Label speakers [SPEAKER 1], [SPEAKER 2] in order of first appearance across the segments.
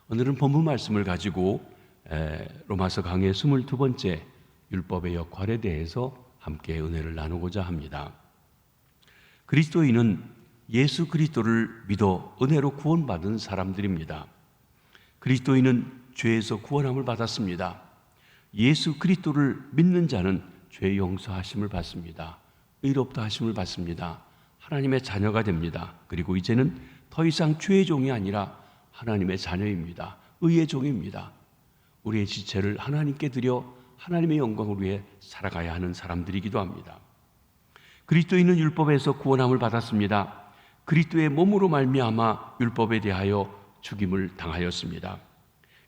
[SPEAKER 1] 오늘은 본문 말씀을 가지고 로마서 강의 22번째 율법의 역할에 대해서 함께 은혜를 나누고자 합니다. 그리스도인은 예수 그리스도를 믿어 은혜로 구원받은 사람들입니다. 그리스도인은 죄에서 구원함을 받았습니다. 예수 그리스도를 믿는 자는 죄 용서하심을 받습니다. 의롭다 하심을 받습니다. 하나님의 자녀가 됩니다. 그리고 이제는 더 이상 죄의 종이 아니라 하나님의 자녀입니다. 의의 종입니다. 우리의 지체를 하나님께 드려 하나님의 영광을 위해 살아가야 하는 사람들이기도 합니다. 그리스도인은 율법에서 구원함을 받았습니다. 그리스도의 몸으로 말미암아 율법에 대하여 죽임을 당하였습니다.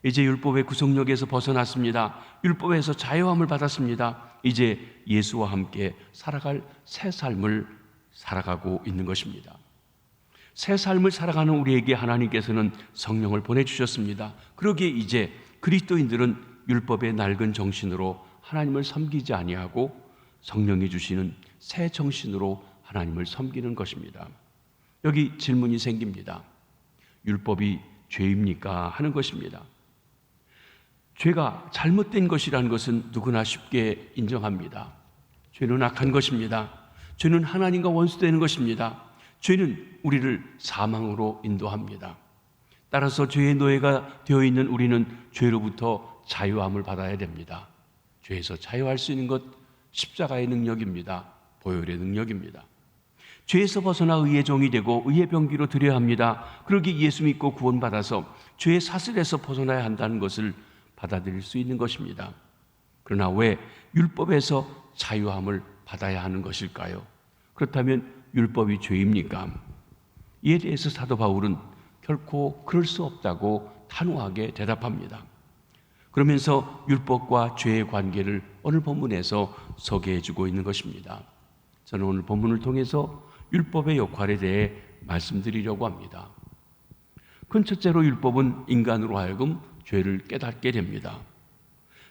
[SPEAKER 1] 이제 율법의 구속력에서 벗어났습니다. 율법에서 자유함을 받았습니다. 이제 예수와 함께 살아갈 새 삶을 살아가고 있는 것입니다. 새 삶을 살아가는 우리에게 하나님께서는 성령을 보내주셨습니다. 그러기에 이제 그리스도인들은 율법의 낡은 정신으로 하나님을 섬기지 아니하고 성령이 주시는 새 정신으로 하나님을 섬기는 것입니다. 여기 질문이 생깁니다. 율법이 죄입니까? 하는 것입니다. 죄가 잘못된 것이라는 것은 누구나 쉽게 인정합니다. 죄는 악한 것입니다. 죄는 하나님과 원수되는 것입니다. 죄는 우리를 사망으로 인도합니다. 따라서 죄의 노예가 되어 있는 우리는 죄로부터 자유함을 받아야 됩니다. 죄에서 자유할 수 있는 것 십자가의 능력입니다. 보혈의 능력입니다. 죄에서 벗어나 의의 종이 되고 의의 병기로 드려야 합니다. 그러기 예수 믿고 구원받아서 죄의 사슬에서 벗어나야 한다는 것을 받아들일 수 있는 것입니다. 그러나 왜 율법에서 자유함을 받아야 하는 것일까요? 그렇다면 율법이 죄입니까? 이에 대해서 사도 바울은 결코 그럴 수 없다고 단호하게 대답합니다. 그러면서 율법과 죄의 관계를 오늘 본문에서 소개해 주고 있는 것입니다. 저는 오늘 본문을 통해서 율법의 역할에 대해 말씀드리려고 합니다. 큰 첫째로 율법은 인간으로 하여금 죄를 깨닫게 됩니다.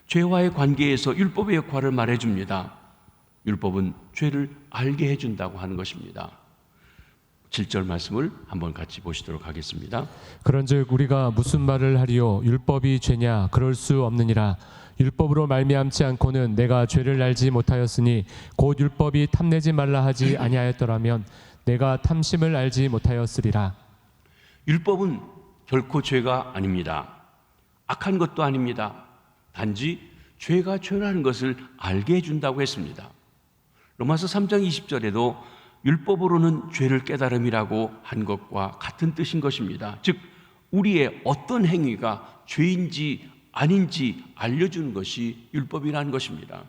[SPEAKER 1] 죄와의 관계에서 율법의 역할을 말해줍니다. 율법은 죄를 알게 해준다고 하는 것입니다. 7절 말씀을 한번 같이 보시도록 하겠습니다.
[SPEAKER 2] 그런즉 우리가 무슨 말을 하리요? 율법이 죄냐? 그럴 수 없느니라. 율법으로 말미암지 않고는 내가 죄를 알지 못하였으니 곧 율법이 탐내지 말라 하지 아니하였더라면 내가 탐심을 알지 못하였으리라.
[SPEAKER 1] 율법은 결코 죄가 아닙니다. 악한 것도 아닙니다. 단지 죄가 죄라는 것을 알게 해준다고 했습니다. 로마서 3장 20절에도 율법으로는 죄를 깨달음이라고 한 것과 같은 뜻인 것입니다. 즉 우리의 어떤 행위가 죄인지 아닌지 알려주는 것이 율법이라는 것입니다.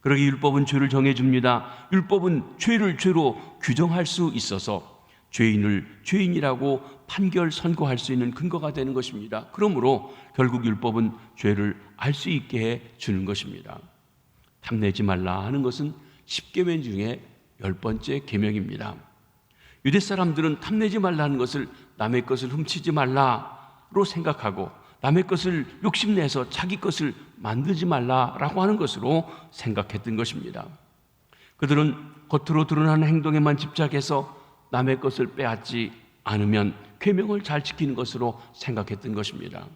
[SPEAKER 1] 그러기 율법은 죄를 정해줍니다. 율법은 죄를 죄로 규정할 수 있어서 죄인을 죄인이라고 판결 선고할 수 있는 근거가 되는 것입니다. 그러므로 결국 율법은 죄를 알 수 있게 해 주는 것입니다. 탐내지 말라 하는 것은 10계명 중에 10번째 계명입니다. 유대 사람들은 탐내지 말라는 것을 남의 것을 훔치지 말라로 생각하고 남의 것을 욕심내서 자기 것을 만들지 말라라고 하는 것으로 생각했던 것입니다. 그들은 겉으로 드러나는 행동에만 집착해서 남의 것을 빼앗지 않으면 계명을 잘 지키는 것으로 생각했던 것입니다.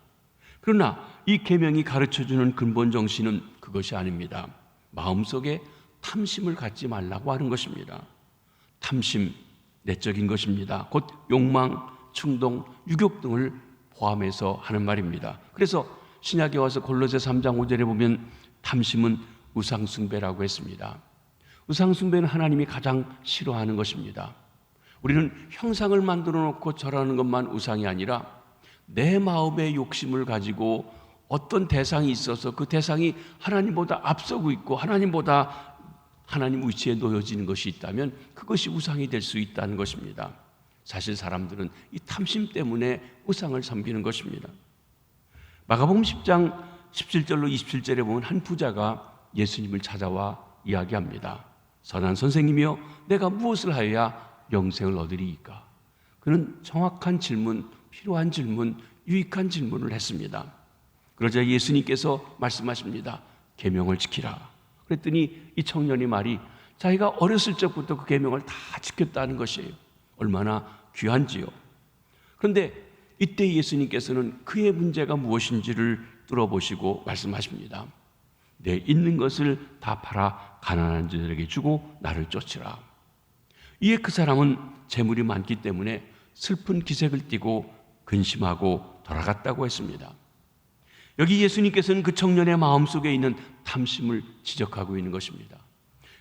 [SPEAKER 1] 그러나 이 계명이 가르쳐주는 근본 정신은 그것이 아닙니다. 마음속에 탐심을 갖지 말라고 하는 것입니다. 탐심, 내적인 것입니다. 곧 욕망, 충동, 유욕 등을 포함해서 하는 말입니다. 그래서 신약에 와서 골로새 3장 5절에 보면 탐심은 우상숭배라고 했습니다. 우상숭배는 하나님이 가장 싫어하는 것입니다. 우리는 형상을 만들어 놓고 절하는 것만 우상이 아니라 내 마음의 욕심을 가지고 어떤 대상이 있어서 그 대상이 하나님보다 앞서고 있고 하나님보다 하나님 위치에 놓여지는 것이 있다면 그것이 우상이 될 수 있다는 것입니다. 사실 사람들은 이 탐심 때문에 우상을 섬기는 것입니다. 마가복음 10장 17절로 27절에 보면 한 부자가 예수님을 찾아와 이야기합니다. 선한 선생님이여, 내가 무엇을 하여야 영생을 얻으리이까? 그는 정확한 질문, 필요한 질문, 유익한 질문을 했습니다. 그러자 예수님께서 말씀하십니다. 계명을 지키라. 그랬더니 이 청년이 말이 자기가 어렸을 적부터 그 계명을 다 지켰다는 것이에요. 얼마나 귀한지요. 그런데 이때 예수님께서는 그의 문제가 무엇인지를 뚫어보시고 말씀하십니다. 내 있는 것을 다 팔아 가난한 자들에게 주고 나를 쫓으라. 이에 그 사람은 재물이 많기 때문에 슬픈 기색을 띠고 근심하고 돌아갔다고 했습니다. 여기 예수님께서는 그 청년의 마음속에 있는 탐심을 지적하고 있는 것입니다.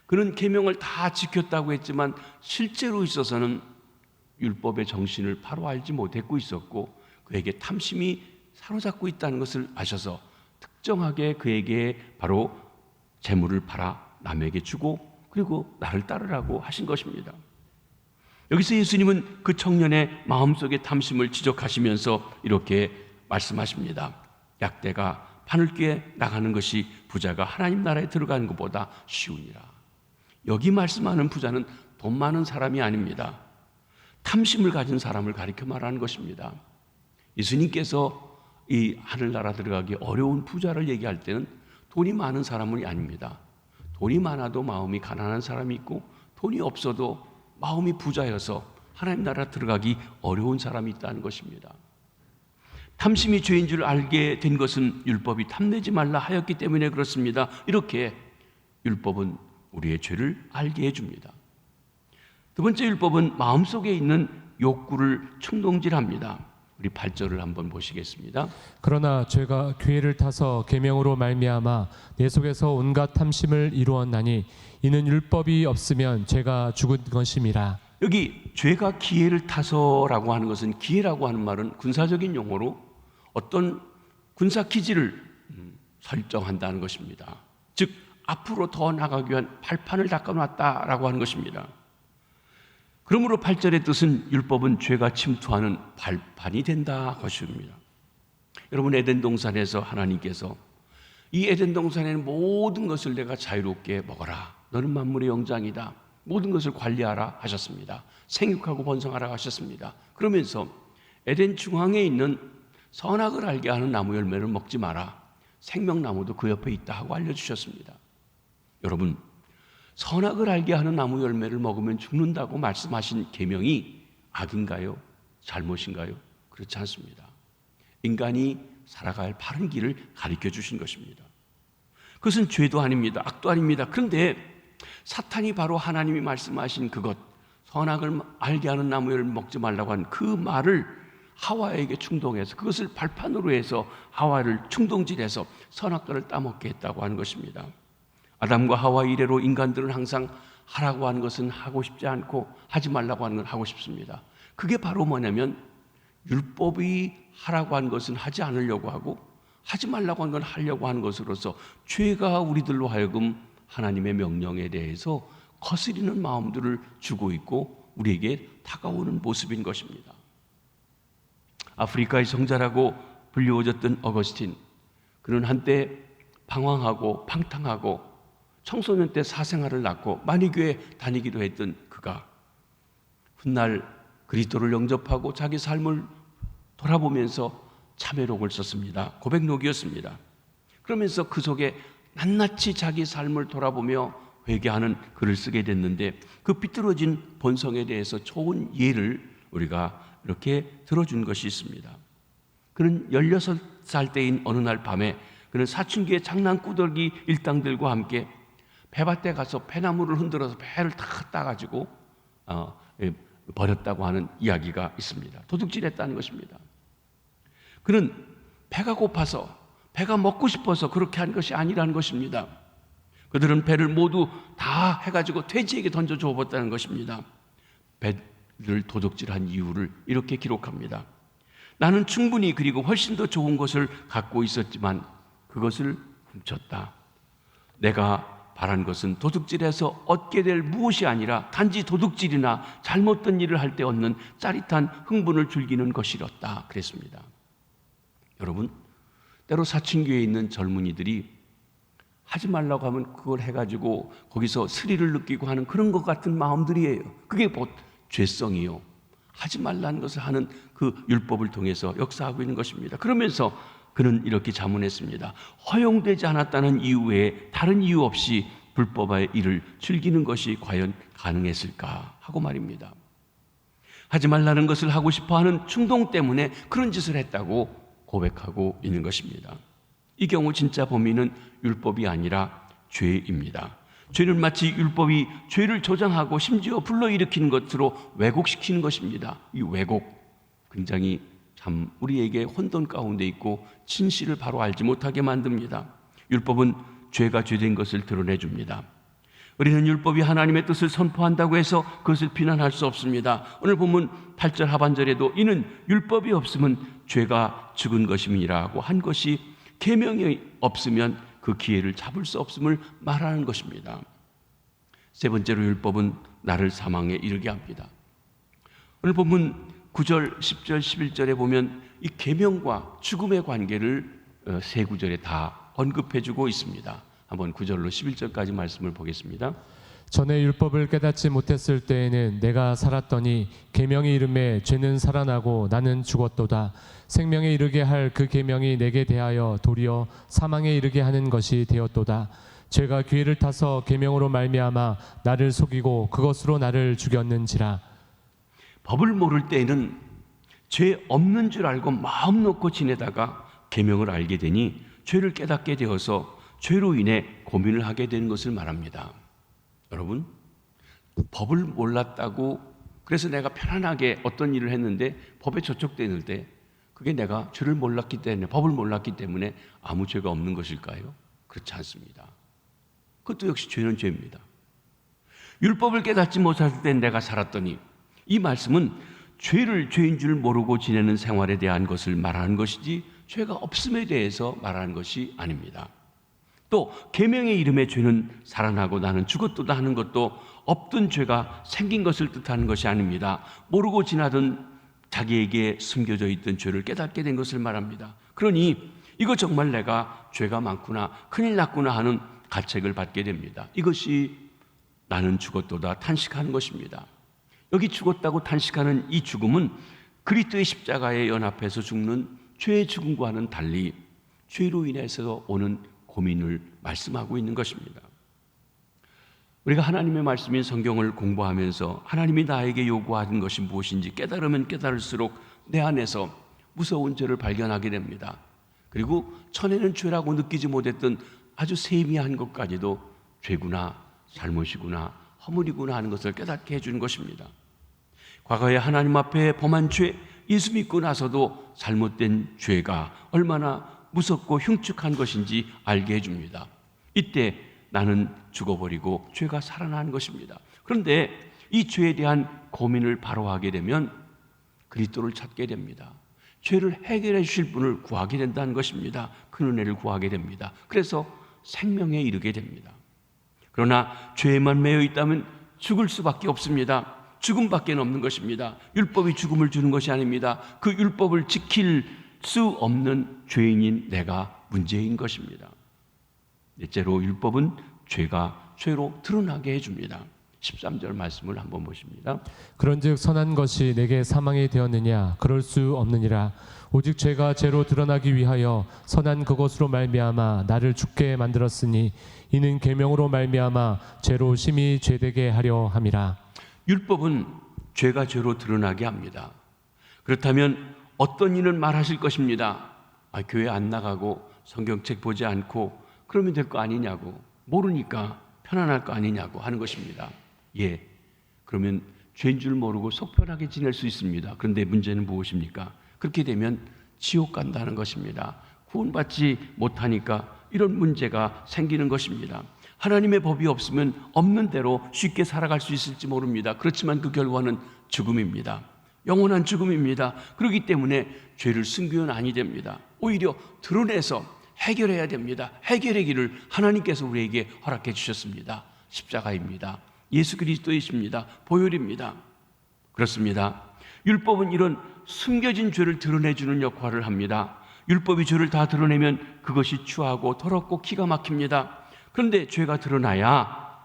[SPEAKER 1] 그는 계명을 다 지켰다고 했지만 실제로 있어서는 율법의 정신을 바로 알지 못했고 있었고 그에게 탐심이 사로잡고 있다는 것을 아셔서 특정하게 그에게 바로 재물을 팔아 남에게 주고 그리고 나를 따르라고 하신 것입니다. 여기서 예수님은 그 청년의 마음속의 탐심을 지적하시면서 이렇게 말씀하십니다. 약대가 바늘귀에 나가는 것이 부자가 하나님 나라에 들어가는 것보다 쉬우니라. 여기 말씀하는 부자는 돈 많은 사람이 아닙니다. 탐심을 가진 사람을 가리켜 말하는 것입니다. 예수님께서 이 하늘나라 들어가기 어려운 부자를 얘기할 때는 돈이 많은 사람은 아닙니다. 돈이 많아도 마음이 가난한 사람이 있고 돈이 없어도 마음이 부자여서 하나님 나라 들어가기 어려운 사람이 있다는 것입니다. 탐심이 죄인 줄 알게 된 것은 율법이 탐내지 말라 하였기 때문에 그렇습니다. 이렇게 율법은 우리의 죄를 알게 해줍니다. 두 번째 율법은 마음속에 있는 욕구를 충동질합니다. 우리 8절을 한번 보시겠습니다.
[SPEAKER 2] 그러나 죄가 기회를 타서 계명으로 말미암아 내 속에서 온갖 탐심을 이루었나니 이는 율법이 없으면 죄가 죽은 것임이라.
[SPEAKER 1] 여기 죄가 기회를 타서라고 하는 것은 기회라고 하는 말은 군사적인 용어로 어떤 군사 기지를 설정한다는 것입니다. 즉 앞으로 더 나가기 위한 발판을 닦아놨다라고 하는 것입니다. 그러므로 8절의 뜻은 율법은 죄가 침투하는 발판이 된다 것입니다. 여러분 에덴 동산에서 하나님께서 이 에덴 동산에는 모든 것을 내가 자유롭게 먹어라. 너는 만물의 영장이다. 모든 것을 관리하라 하셨습니다. 생육하고 번성하라 하셨습니다. 그러면서 에덴 중앙에 있는 선악을 알게 하는 나무 열매를 먹지 마라. 생명나무도 그 옆에 있다 하고 알려주셨습니다. 여러분 선악을 알게 하는 나무 열매를 먹으면 죽는다고 말씀하신 계명이 악인가요? 잘못인가요? 그렇지 않습니다. 인간이 살아갈 바른 길을 가르쳐 주신 것입니다. 그것은 죄도 아닙니다. 악도 아닙니다. 그런데 사탄이 바로 하나님이 말씀하신 그것, 선악을 알게 하는 나무 열매를 먹지 말라고 한 그 말을 하와에게 충동해서 그것을 발판으로 해서 하와를 충동질해서 선악과를 따먹게 했다고 하는 것입니다. 아담과 하와 이래로 인간들은 항상 하라고 하는 것은 하고 싶지 않고 하지 말라고 하는 건 하고 싶습니다. 그게 바로 뭐냐면 율법이 하라고 하는 것은 하지 않으려고 하고 하지 말라고 하는 건 하려고 하는 것으로서 죄가 우리들로 하여금 하나님의 명령에 대해서 거스리는 마음들을 주고 있고 우리에게 다가오는 모습인 것입니다. 아프리카의 성자라고 불리워졌던 어거스틴, 그는 한때 방황하고 방탕하고 청소년 때 사생활을 낳고 만이교에 다니기도 했던 그가 훗날 그리스도를 영접하고 자기 삶을 돌아보면서 참회록을 썼습니다. 고백록이었습니다. 그러면서 그 속에 낱낱이 자기 삶을 돌아보며 회개하는 글을 쓰게 됐는데 그 삐뚤어진 본성에 대해서 좋은 예를 우리가 이렇게 들어준 것이 있습니다. 그는 16살 때인 어느 날 밤에 그는 사춘기의 장난꾸러기 일당들과 함께 배밭에 가서 배나무를 흔들어서 배를 다 따가지고 버렸다고 하는 이야기가 있습니다. 도둑질했다는 것입니다. 그는 배가 고파서 배가 먹고 싶어서 그렇게 한 것이 아니라는 것입니다. 그들은 배를 모두 다 해가지고 돼지에게 던져 주었다는 것입니다. 배를 도둑질한 이유를 이렇게 기록합니다. 나는 충분히 그리고 훨씬 더 좋은 것을 갖고 있었지만 그것을 훔쳤다. 내가 바란 것은 도둑질해서 얻게 될 무엇이 아니라 단지 도둑질이나 잘못된 일을 할 때 얻는 짜릿한 흥분을 즐기는 것이었다 그랬습니다. 여러분 때로 사춘기에 있는 젊은이들이 하지 말라고 하면 그걸 해가지고 거기서 스릴을 느끼고 하는 그런 것 같은 마음들이에요. 그게 곧 죄성이요. 하지 말라는 것을 하는 그 율법을 통해서 역사하고 있는 것입니다. 그러면서 그는 이렇게 자문했습니다. 허용되지 않았다는 이유 외에 다른 이유 없이 불법의 일을 즐기는 것이 과연 가능했을까 하고 말입니다. 하지 말라는 것을 하고 싶어하는 충동 때문에 그런 짓을 했다고 고백하고 있는 것입니다. 이 경우 진짜 범인은 율법이 아니라 죄입니다. 죄는 마치 율법이 죄를 조장하고 심지어 불러일으키는 것으로 왜곡시키는 것입니다. 이 왜곡, 굉장히 참 우리에게 혼돈 가운데 있고 진실을 바로 알지 못하게 만듭니다. 율법은 죄가 죄된 것을 드러내줍니다. 우리는 율법이 하나님의 뜻을 선포한다고 해서 그것을 비난할 수 없습니다. 오늘 본문 8절 하반절에도 이는 율법이 없으면 죄가 죽은 것임이라고 한 것이 계명이 없으면 그 기회를 잡을 수 없음을 말하는 것입니다. 세 번째로 율법은 나를 사망에 이르게 합니다. 오늘 본문 9절, 10절, 11절에 보면 이 계명과 죽음의 관계를 세 구절에 다 언급해주고 있습니다. 한번 9절로 11절까지 말씀을 보겠습니다.
[SPEAKER 2] 전에 율법을 깨닫지 못했을 때에는 내가 살았더니 계명이 이름에 죄는 살아나고 나는 죽었도다. 생명에 이르게 할 그 계명이 내게 대하여 도리어 사망에 이르게 하는 것이 되었도다. 죄가 기회를 타서 계명으로 말미암아 나를 속이고 그것으로 나를 죽였는지라.
[SPEAKER 1] 법을 모를 때에는 죄 없는 줄 알고 마음 놓고 지내다가 계명을 알게 되니 죄를 깨닫게 되어서 죄로 인해 고민을 하게 되는 것을 말합니다. 여러분, 법을 몰랐다고 그래서 내가 편안하게 어떤 일을 했는데 법에 저촉되는 때 그게 내가 죄를 몰랐기 때문에, 법을 몰랐기 때문에 아무 죄가 없는 것일까요? 그렇지 않습니다. 그것도 역시 죄는 죄입니다. 율법을 깨닫지 못할 때 내가 살았더니, 이 말씀은 죄를 죄인 줄 모르고 지내는 생활에 대한 것을 말하는 것이지 죄가 없음에 대해서 말하는 것이 아닙니다. 또 계명의 이름에 죄는 살아나고 나는 죽었도다 하는 것도 없던 죄가 생긴 것을 뜻하는 것이 아닙니다. 모르고 지나던 자기에게 숨겨져 있던 죄를 깨닫게 된 것을 말합니다. 그러니 이거 정말 내가 죄가 많구나, 큰일 났구나 하는 가책을 받게 됩니다. 이것이 나는 죽었도다 탄식하는 것입니다. 여기 죽었다고 탄식하는 이 죽음은 그리스도의 십자가에 연합해서 죽는 죄의 죽음과는 달리 죄로 인해서 오는 고민을 말씀하고 있는 것입니다. 우리가 하나님의 말씀인 성경을 공부하면서 하나님이 나에게 요구하는 것이 무엇인지 깨달으면 깨달을수록 내 안에서 무서운 죄를 발견하게 됩니다. 그리고 전에는 죄라고 느끼지 못했던 아주 세미한 것까지도 죄구나, 잘못이구나, 허물이구나 하는 것을 깨닫게 해주는 것입니다. 과거에 하나님 앞에 범한 죄, 예수 믿고 나서도 잘못된 죄가 얼마나 무섭고 흉측한 것인지 알게 해줍니다. 이때 나는 죽어버리고 죄가 살아나는 것입니다. 그런데 이 죄에 대한 고민을 바로 하게 되면 그리스도를 찾게 됩니다. 죄를 해결해 주실 분을 구하게 된다는 것입니다. 그 은혜를 구하게 됩니다. 그래서 생명에 이르게 됩니다. 그러나 죄에만 매여 있다면 죽을 수밖에 없습니다. 죽음밖에 없는 것입니다. 율법이 죽음을 주는 것이 아닙니다. 그 율법을 지킬 수 없는 죄인인 내가 문제인 것입니다. 넷째로 율법은 죄가 죄로 드러나게 해줍니다. 13절 말씀을 한번 보십니다.
[SPEAKER 2] 그런즉 선한 것이 내게 사망이 되었느냐? 그럴 수 없느니라. 오직 죄가 죄로 드러나기 위하여 선한 그것으로 말미암아 나를 죽게 만들었으니 이는 계명으로 말미암아 죄로 심히 죄되게 하려 함이라.
[SPEAKER 1] 율법은 죄가 죄로 드러나게 합니다. 그렇다면 어떤 이는 말하실 것입니다. 교회 안 나가고 성경책 보지 않고 그러면 될 거 아니냐고, 모르니까 편안할 거 아니냐고 하는 것입니다. 예, 그러면 죄인 줄 모르고 속편하게 지낼 수 있습니다. 그런데 문제는 무엇입니까? 그렇게 되면 지옥 간다는 것입니다. 구원받지 못하니까 이런 문제가 생기는 것입니다. 하나님의 법이 없으면 없는 대로 쉽게 살아갈 수 있을지 모릅니다. 그렇지만 그 결과는 죽음입니다. 영원한 죽음입니다. 그렇기 때문에 죄를 숨기면 아니 됩니다. 오히려 드러내서 해결해야 됩니다. 해결의 길을 하나님께서 우리에게 허락해 주셨습니다. 십자가입니다. 예수 그리스도이십니다. 보혈입니다. 그렇습니다. 율법은 이런 숨겨진 죄를 드러내주는 역할을 합니다. 율법이 죄를 다 드러내면 그것이 추하고 더럽고 기가 막힙니다. 그런데 죄가 드러나야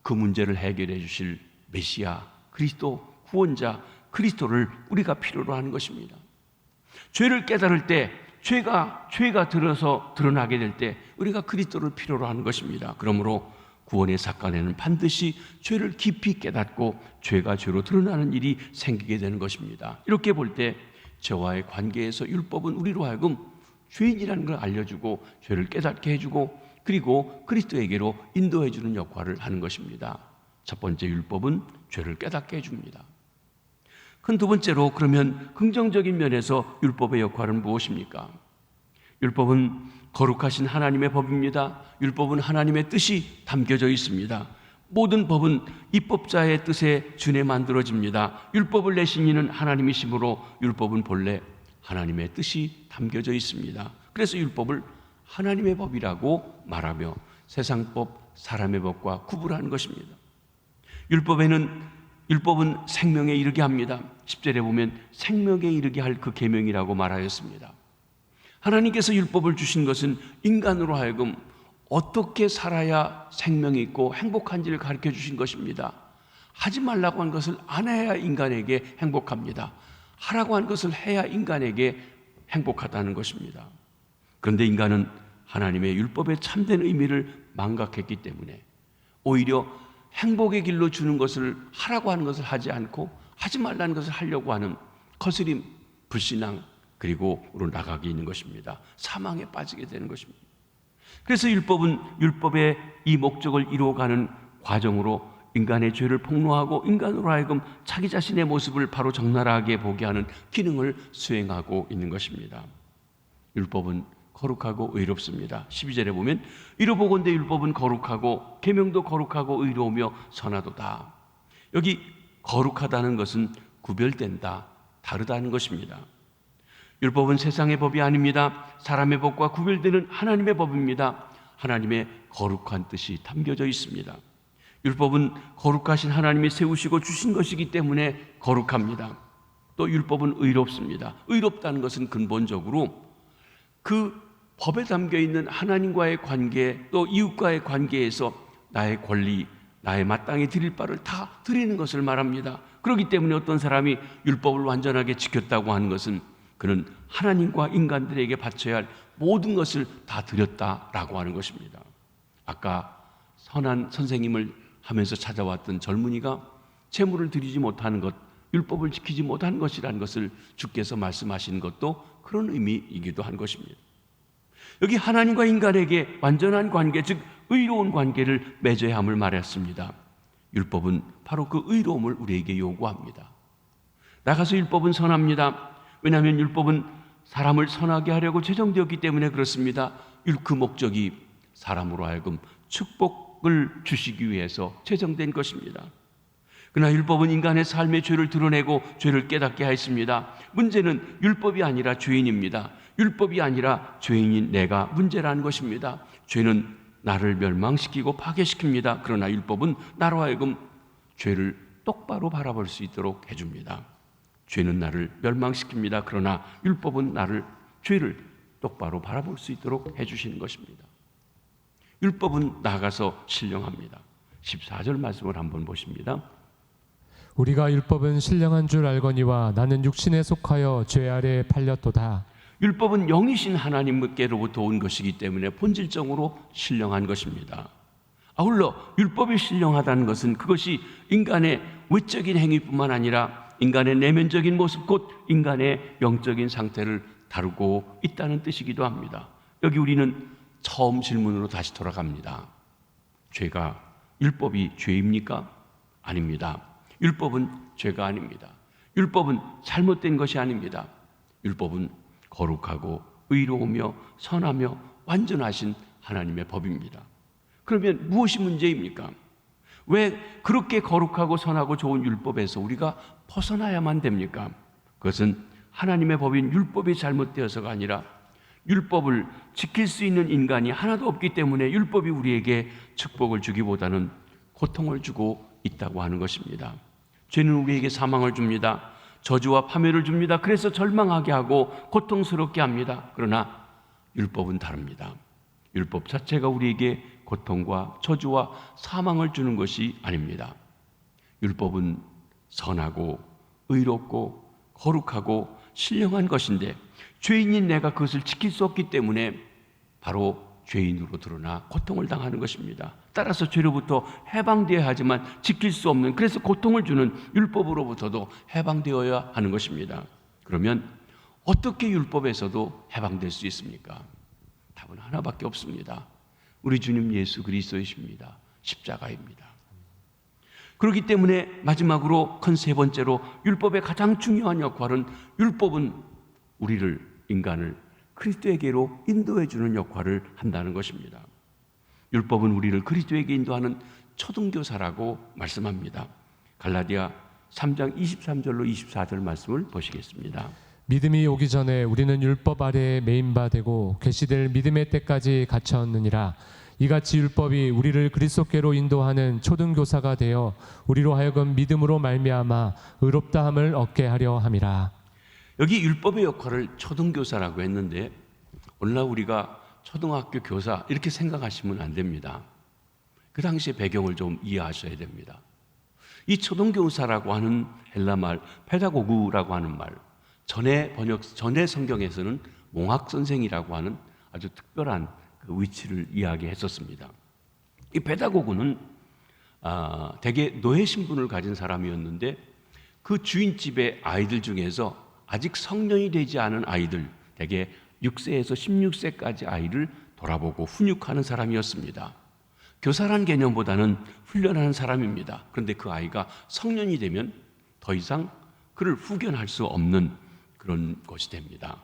[SPEAKER 1] 그 문제를 해결해 주실 메시아, 그리스도, 구원자, 그리스도를 우리가 필요로 하는 것입니다. 죄를 깨달을 때 죄가 들어서 드러나게 될 때 우리가 그리스도를 필요로 하는 것입니다. 그러므로 구원의 사건에는 반드시 죄를 깊이 깨닫고 죄가 죄로 드러나는 일이 생기게 되는 것입니다. 이렇게 볼 때 저와의 관계에서 율법은 우리로 하여금 죄인이라는 걸 알려주고 죄를 깨닫게 해주고 그리고 그리스도에게로 인도해주는 역할을 하는 것입니다. 첫 번째 율법은 죄를 깨닫게 해줍니다. 큰 두 번째로 그러면 긍정적인 면에서 율법의 역할은 무엇입니까? 율법은 거룩하신 하나님의 법입니다. 율법은 하나님의 뜻이 담겨져 있습니다. 모든 법은 입법자의 뜻에 준해 만들어집니다. 율법을 내신 이는 하나님이시므로 율법은 본래 하나님의 뜻이 담겨져 있습니다. 그래서 율법을 하나님의 법이라고 말하며 세상법, 사람의 법과 구분하는 것입니다. 율법은 생명에 이르게 합니다. 10절에 보면 생명에 이르게 할 그 계명이라고 말하였습니다. 하나님께서 율법을 주신 것은 인간으로 하여금 어떻게 살아야 생명이 있고 행복한지를 가르쳐 주신 것입니다. 하지 말라고 한 것을 안 해야 인간에게 행복합니다. 하라고 한 것을 해야 인간에게 행복하다는 것입니다. 그런데 인간은 하나님의 율법의 참된 의미를 망각했기 때문에 오히려 행복의 길로 주는 것을 하라고 하는 것을 하지 않고 하지 말라는 것을 하려고 하는 거스림, 불신앙, 그리고 우리로 나가게 있는 것입니다. 사망에 빠지게 되는 것입니다. 그래서 율법은 율법의 이 목적을 이루어가는 과정으로 인간의 죄를 폭로하고 인간으로 하여금 자기 자신의 모습을 바로 적나라하게 보게 하는 기능을 수행하고 있는 것입니다. 율법은 거룩하고 의롭습니다. 12절에 보면 이로보건대 율법은 거룩하고 계명도 거룩하고 의로우며 선하도다. 여기 거룩하다는 것은 구별된다, 다르다는 것입니다. 율법은 세상의 법이 아닙니다. 사람의 법과 구별되는 하나님의 법입니다. 하나님의 거룩한 뜻이 담겨져 있습니다. 율법은 거룩하신 하나님이 세우시고 주신 것이기 때문에 거룩합니다. 또 율법은 의롭습니다. 의롭다는 것은 근본적으로 그 법에 담겨 있는 하나님과의 관계 또 이웃과의 관계에서 나의 권리, 나의 마땅히 드릴 바를 다 드리는 것을 말합니다. 그렇기 때문에 어떤 사람이 율법을 완전하게 지켰다고 하는 것은 그는 하나님과 인간들에게 바쳐야 할 모든 것을 다 드렸다라고 하는 것입니다. 아까 선한 선생님을 하면서 찾아왔던 젊은이가 제물을 드리지 못하는 것, 율법을 지키지 못한 것이라는 것을 주께서 말씀하신 것도 그런 의미이기도 한 것입니다. 여기 하나님과 인간에게 완전한 관계, 즉 의로운 관계를 맺어야 함을 말했습니다. 율법은 바로 그 의로움을 우리에게 요구합니다. 나가서 율법은 선합니다. 왜냐하면 율법은 사람을 선하게 하려고 제정되었기 때문에 그렇습니다. 그 목적이 사람으로 하여금 축복을 주시기 위해서 제정된 것입니다. 그러나 율법은 인간의 삶의 죄를 드러내고 죄를 깨닫게 하였습니다. 문제는 율법이 아니라 죄인입니다. 율법이 아니라 죄인인 내가 문제라는 것입니다. 죄는 나를 멸망시키고 파괴시킵니다. 그러나 율법은 나로 하여금 죄를 똑바로 바라볼 수 있도록 해줍니다. 죄는 나를 멸망시킵니다. 그러나 율법은 죄를 똑바로 바라볼 수 있도록 해주시는 것입니다. 율법은 나가서 신령합니다. 14절 말씀을 한번 보십니다.
[SPEAKER 2] 우리가 율법은 신령한 줄 알거니와 나는 육신에 속하여 죄 아래 팔렸도다.
[SPEAKER 1] 율법은 영이신 하나님께로부터 온 것이기 때문에 본질적으로 신령한 것입니다. 아울러 율법이 신령하다는 것은 그것이 인간의 외적인 행위뿐만 아니라 인간의 내면적인 모습 곧 인간의 영적인 상태를 다루고 있다는 뜻이기도 합니다. 여기 우리는 처음 질문으로 다시 돌아갑니다. 율법이 죄입니까? 아닙니다. 율법은 죄가 아닙니다. 율법은 잘못된 것이 아닙니다. 율법은 거룩하고 의로우며 선하며 완전하신 하나님의 법입니다. 그러면 무엇이 문제입니까? 왜 그렇게 거룩하고 선하고 좋은 율법에서 우리가 벗어나야만 됩니까? 그것은 하나님의 법인 율법이 잘못되어서가 아니라 율법을 지킬 수 있는 인간이 하나도 없기 때문에 율법이 우리에게 축복을 주기보다는 고통을 주고 있다고 하는 것입니다. 죄는 우리에게 사망을 줍니다. 저주와 파멸을 줍니다. 그래서 절망하게 하고 고통스럽게 합니다. 그러나 율법은 다릅니다. 율법 자체가 우리에게 고통과 저주와 사망을 주는 것이 아닙니다. 율법은 선하고 의롭고 거룩하고 신령한 것인데 죄인인 내가 그것을 지킬 수 없기 때문에 바로 죄인으로 드러나 고통을 당하는 것입니다. 따라서 죄로부터 해방되어야 하지만 지킬 수 없는, 그래서 고통을 주는 율법으로부터도 해방되어야 하는 것입니다. 그러면 어떻게 율법에서도 해방될 수 있습니까? 답은 하나밖에 없습니다. 우리 주님 예수 그리스도이십니다. 십자가입니다. 그렇기 때문에 마지막으로 큰 세 번째로 율법의 가장 중요한 역할은, 율법은 우리를, 인간을 그리스도에게로 인도해 주는 역할을 한다는 것입니다. 율법은 우리를 그리스도에게 인도하는 초등교사라고 말씀합니다. 갈라디아 3장 23절로 24절 말씀을 보시겠습니다.
[SPEAKER 2] 믿음이 오기 전에 우리는 율법 아래에 매인 바 되고 계시될 믿음의 때까지 갇혔느니라. 이같이 율법이 우리를 그리스도께로 인도하는 초등교사가 되어 우리로 하여금 믿음으로 말미암아 의롭다함을 얻게 하려 함이라.
[SPEAKER 1] 여기 율법의 역할을 초등교사라고 했는데, 오늘날 우리가 초등학교 교사 이렇게 생각하시면 안 됩니다. 그 당시의 배경을 좀 이해하셔야 됩니다. 이 초등교사라고 하는 헬라 말, 페다고구라고 하는 말, 전에 성경에서는 몽학 선생이라고 하는 아주 특별한 그 위치를 이야기했었습니다. 이 페다고구는 대개 노예 신분을 가진 사람이었는데, 그 주인집의 아이들 중에서 아직 성년이 되지 않은 아이들, 대개 6세에서 16세까지 아이를 돌아보고 훈육하는 사람이었습니다. 교사란 개념보다는 훈련하는 사람입니다. 그런데 그 아이가 성년이 되면 더 이상 그를 후견할 수 없는 그런 것이 됩니다.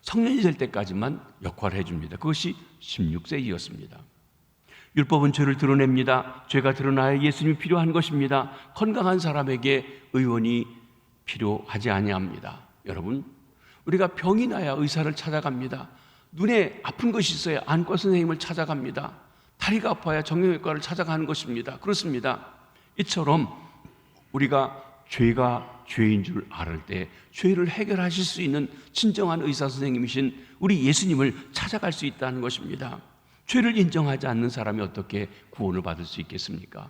[SPEAKER 1] 성년이 될 때까지만 역할을 해줍니다. 그것이 16세이었습니다. 율법은 죄를 드러냅니다. 죄가 드러나야 예수님이 필요한 것입니다. 건강한 사람에게 의원이 필요하지 아니합니다. 여러분, 우리가 병이 나야 의사를 찾아갑니다. 눈에 아픈 것이 있어야 안과 선생님을 찾아갑니다. 다리가 아파야 정형외과를 찾아가는 것입니다. 그렇습니다. 이처럼 우리가 죄가 죄인 줄 알을 때 죄를 해결하실 수 있는 진정한 의사 선생님이신 우리 예수님을 찾아갈 수 있다는 것입니다. 죄를 인정하지 않는 사람이 어떻게 구원을 받을 수 있겠습니까?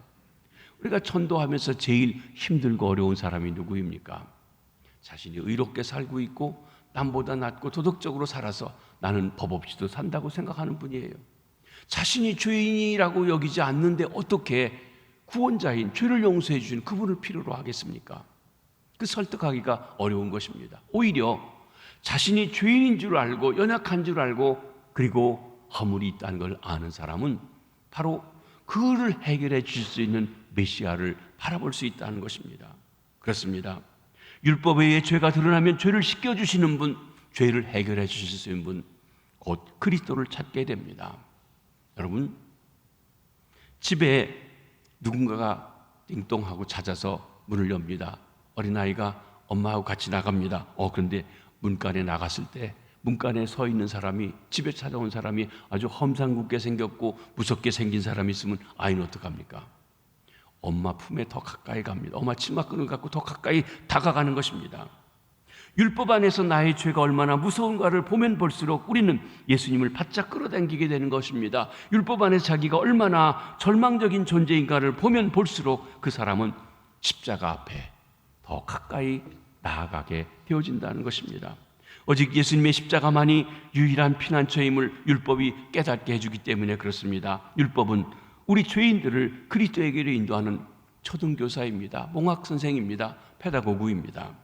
[SPEAKER 1] 우리가 전도하면서 제일 힘들고 어려운 사람이 누구입니까? 자신이 의롭게 살고 있고 남보다 낫고 도덕적으로 살아서 나는 법 없이도 산다고 생각하는 분이에요. 자신이 죄인이라고 여기지 않는데 어떻게 구원자인, 죄를 용서해 주신 그분을 필요로 하겠습니까? 그 설득하기가 어려운 것입니다. 오히려 자신이 죄인인 줄 알고 연약한 줄 알고 그리고 허물이 있다는 걸 아는 사람은 바로 그를 해결해 주실 수 있는 메시아를 바라볼 수 있다는 것입니다. 그렇습니다. 율법에 의해 죄가 드러나면 죄를 씻겨주시는 분, 죄를 해결해 주실 수 있는 분, 곧 그리스도를 찾게 됩니다. 여러분, 집에 누군가가 띵동하고 찾아서 문을 엽니다. 어린아이가 엄마하고 같이 나갑니다. 그런데 문간에 나갔을 때 문간에 서 있는 사람이, 집에 찾아온 사람이 아주 험상궂게 생겼고 무섭게 생긴 사람이 있으면 아이는 어떡합니까? 엄마 품에 더 가까이 갑니다. 엄마 치마끈을 갖고 더 가까이 다가가는 것입니다. 율법 안에서 나의 죄가 얼마나 무서운가를 보면 볼수록 우리는 예수님을 바짝 끌어당기게 되는 것입니다. 율법 안에서 자기가 얼마나 절망적인 존재인가를 보면 볼수록 그 사람은 십자가 앞에 더 가까이 나아가게 되어진다는 것입니다. 오직 예수님의 십자가만이 유일한 피난처임을 율법이 깨닫게 해주기 때문에 그렇습니다. 율법은 우리 죄인들을 그리스도에게로 인도하는 초등교사입니다. 몽학 선생입니다. 페다고구입니다.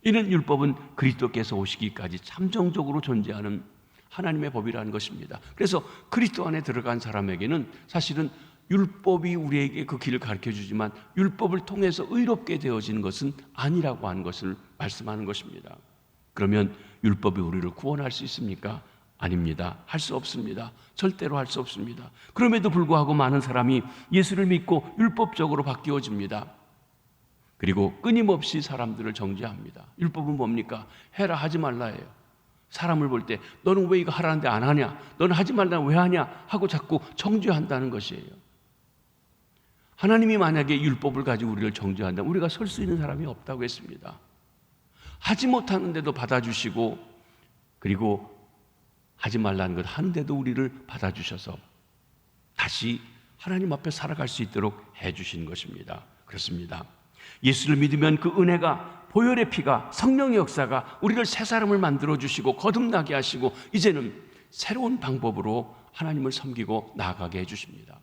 [SPEAKER 1] 이는 율법은 그리스도께서 오시기까지 잠정적으로 존재하는 하나님의 법이라는 것입니다. 그래서 그리스도 안에 들어간 사람에게는 사실은 율법이 우리에게 그 길을 가르쳐 주지만 율법을 통해서 의롭게 되어지는 것은 아니라고 하는 것을 말씀하는 것입니다. 그러면 율법이 우리를 구원할 수 있습니까? 아닙니다. 할 수 없습니다. 절대로 할 수 없습니다. 그럼에도 불구하고 많은 사람이 예수를 믿고 율법적으로 바뀌어집니다. 그리고 끊임없이 사람들을 정죄합니다. 율법은 뭡니까? 해라 하지 말라예요. 사람을 볼 때 너는 왜 이거 하라는데 안 하냐? 너는 하지 말라 왜 하냐? 하고 자꾸 정죄한다는 것이에요. 하나님이 만약에 율법을 가지고 우리를 정죄한다면 우리가 설 수 있는 사람이 없다고 했습니다. 하지 못하는데도 받아주시고 그리고 하지 말라는 것 하는데도 우리를 받아주셔서 다시 하나님 앞에 살아갈 수 있도록 해주신 것입니다. 그렇습니다. 예수를 믿으면 그 은혜가, 보혈의 피가, 성령의 역사가 우리를 새 사람을 만들어주시고 거듭나게 하시고 이제는 새로운 방법으로 하나님을 섬기고 나아가게 해주십니다.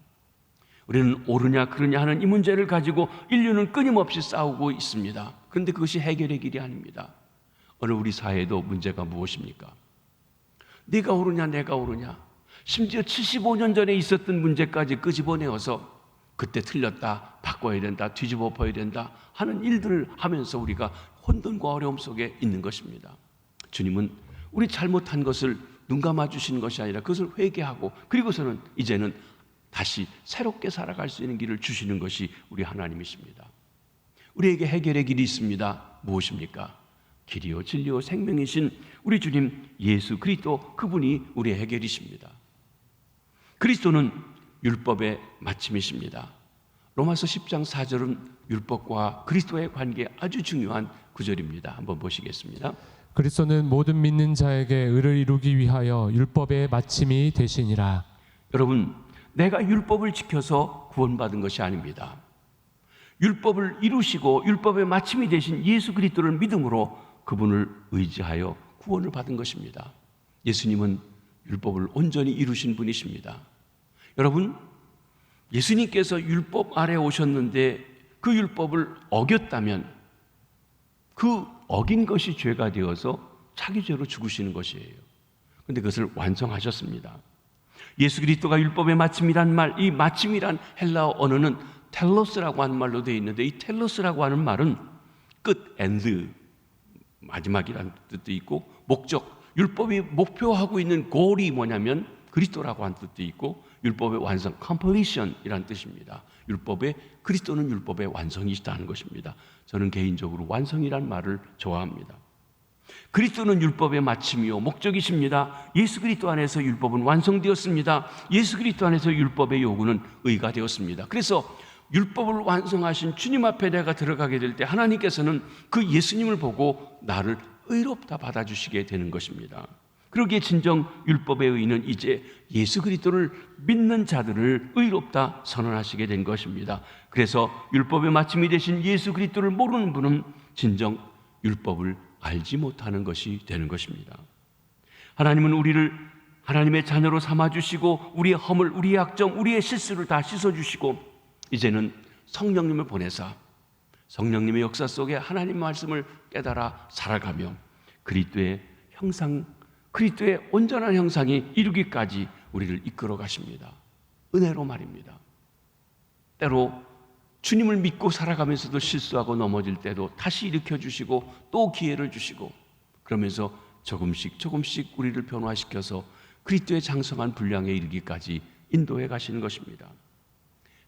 [SPEAKER 1] 우리는 옳으냐 그르냐 하는 이 문제를 가지고 인류는 끊임없이 싸우고 있습니다. 그런데 그것이 해결의 길이 아닙니다. 오늘 우리 사회에도 문제가 무엇입니까? 네가 옳으냐 내가 옳으냐, 심지어 75년 전에 있었던 문제까지 끄집어내어서 그때 틀렸다, 바꿔야 된다, 뒤집어 엎어야 된다 하는 일들을 하면서 우리가 혼돈과 어려움 속에 있는 것입니다. 주님은 우리 잘못한 것을 눈 감아 주시는 것이 아니라 그것을 회개하고 그리고서는 이제는 다시 새롭게 살아갈 수 있는 길을 주시는 것이 우리 하나님이십니다. 우리에게 해결의 길이 있습니다. 무엇입니까? 길이요 진리요 생명이신 우리 주님 예수 그리스도, 그분이 우리의 해결이십니다. 그리스도는 율법의 마침이십니다. 로마서 10장 4절은 율법과 그리스도의 관계에 아주 중요한 구절입니다. 한번 보시겠습니다.
[SPEAKER 2] 그리스도는 모든 믿는 자에게 의를 이루기 위하여 율법의 마침이 되시니라.
[SPEAKER 1] 여러분, 내가 율법을 지켜서 구원받은 것이 아닙니다. 율법을 이루시고 율법의 마침이 되신 예수 그리스도를 믿음으로 그분을 의지하여 구원을 받은 것입니다. 예수님은 율법을 온전히 이루신 분이십니다. 여러분, 예수님께서 율법 아래 오셨는데 그 율법을 어겼다면 그 어긴 것이 죄가 되어서 자기 죄로 죽으시는 것이에요. 그런데 그것을 완성하셨습니다. 예수 그리스도가 율법의 마침이란 말, 이 마침이란 헬라어 언어는 텔로스라고 하는 말로 되어 있는데, 이 텔로스라고 하는 말은 끝, 엔드, 마지막이라는 뜻도 있고, 목적, 율법이 목표하고 있는 골이 뭐냐면 그리스도라고 하는 뜻도 있고, 율법의 완성, completion이라는 뜻입니다. 그리스도는 율법의 완성이시다는 것입니다. 저는 개인적으로 완성이라는 말을 좋아합니다. 그리스도는 율법의 마침이요 목적이십니다. 예수 그리스도 안에서 율법은 완성되었습니다. 예수 그리스도 안에서 율법의 요구는 의가 되었습니다. 그래서 율법을 완성하신 주님 앞에 내가 들어가게 될 때 하나님께서는 그 예수님을 보고 나를 의롭다 받아주시게 되는 것입니다. 그러기에 진정 율법의 의는 이제 예수 그리스도를 믿는 자들을 의롭다 선언하시게 된 것입니다. 그래서 율법의 마침이 되신 예수 그리스도를 모르는 분은 진정 율법을 알지 못하는 것이 되는 것입니다. 하나님은 우리를 하나님의 자녀로 삼아주시고 우리의 허물, 우리의 약점, 우리의 실수를 다 씻어주시고 이제는 성령님을 보내사 성령님의 역사 속에 하나님 말씀을 깨달아 살아가며 그리스도의 형상, 그리스도의 온전한 형상이 이루기까지 우리를 이끌어 가십니다. 은혜로 말입니다. 때로 주님을 믿고 살아가면서도 실수하고 넘어질 때도 다시 일으켜 주시고 또 기회를 주시고 그러면서 조금씩 우리를 변화시켜서 그리스도의 장성한 분량에 이르기까지 인도해 가시는 것입니다.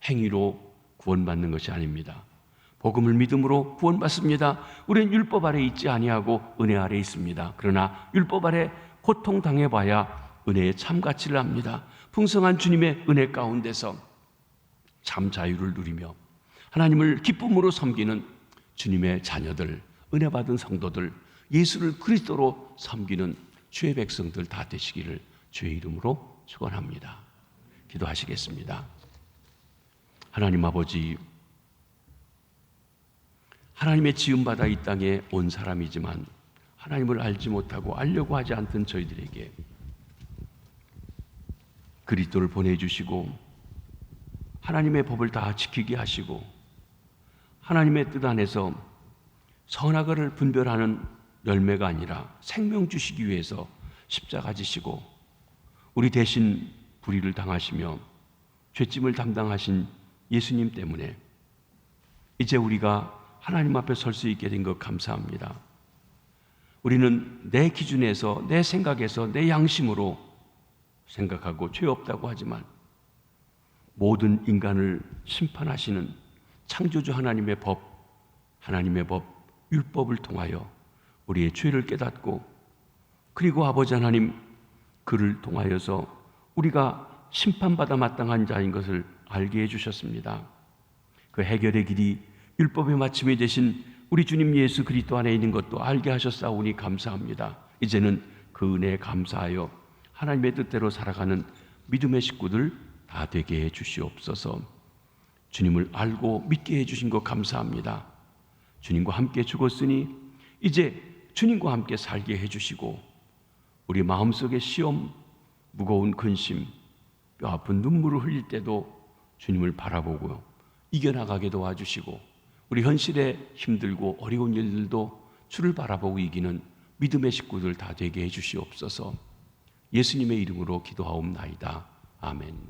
[SPEAKER 1] 행위로 구원받는 것이 아닙니다. 복음을 믿음으로 구원받습니다. 우리는 율법 아래 있지 아니하고 은혜 아래 있습니다. 그러나 율법 아래 고통당해봐야 은혜의 참 가치를 압니다. 풍성한 주님의 은혜 가운데서 참 자유를 누리며 하나님을 기쁨으로 섬기는 주님의 자녀들, 은혜 받은 성도들, 예수를 그리스도로 섬기는 주의 백성들 다 되시기를 주의 이름으로 축원합니다. 기도하시겠습니다. 하나님 아버지, 하나님의 지음받아 이 땅에 온 사람이지만 하나님을 알지 못하고 알려고 하지 않던 저희들에게 그리스도를 보내주시고 하나님의 법을 다 지키게 하시고 하나님의 뜻 안에서 선악을 분별하는 열매가 아니라 생명 주시기 위해서 십자가 지시고 우리 대신 불의를 당하시며 죄짐을 담당하신 예수님 때문에 이제 우리가 하나님 앞에 설 수 있게 된 것 감사합니다. 우리는 내 기준에서, 내 생각에서, 내 양심으로 생각하고 죄 없다고 하지만 모든 인간을 심판하시는 창조주 하나님의 법, 율법을 통하여 우리의 죄를 깨닫고 그리고 아버지 하나님 그를 통하여서 우리가 심판받아 마땅한 자인 것을 알게 해주셨습니다. 그 해결의 길이 율법의 마침이 되신 우리 주님 예수 그리스도 안에 있는 것도 알게 하셨사오니 감사합니다. 이제는 그 은혜에 감사하여 하나님의 뜻대로 살아가는 믿음의 식구들 다 되게 해 주시옵소서. 주님을 알고 믿게 해주신 것 감사합니다. 주님과 함께 죽었으니 이제 주님과 함께 살게 해주시고 우리 마음속의 시험, 무거운 근심, 뼈 아픈 눈물을 흘릴 때도 주님을 바라보고요. 이겨나가게 도와주시고 우리 현실에 힘들고 어려운 일들도 주를 바라보고 이기는 믿음의 식구들 다 되게 해주시옵소서. 예수님의 이름으로 기도하옵나이다. 아멘.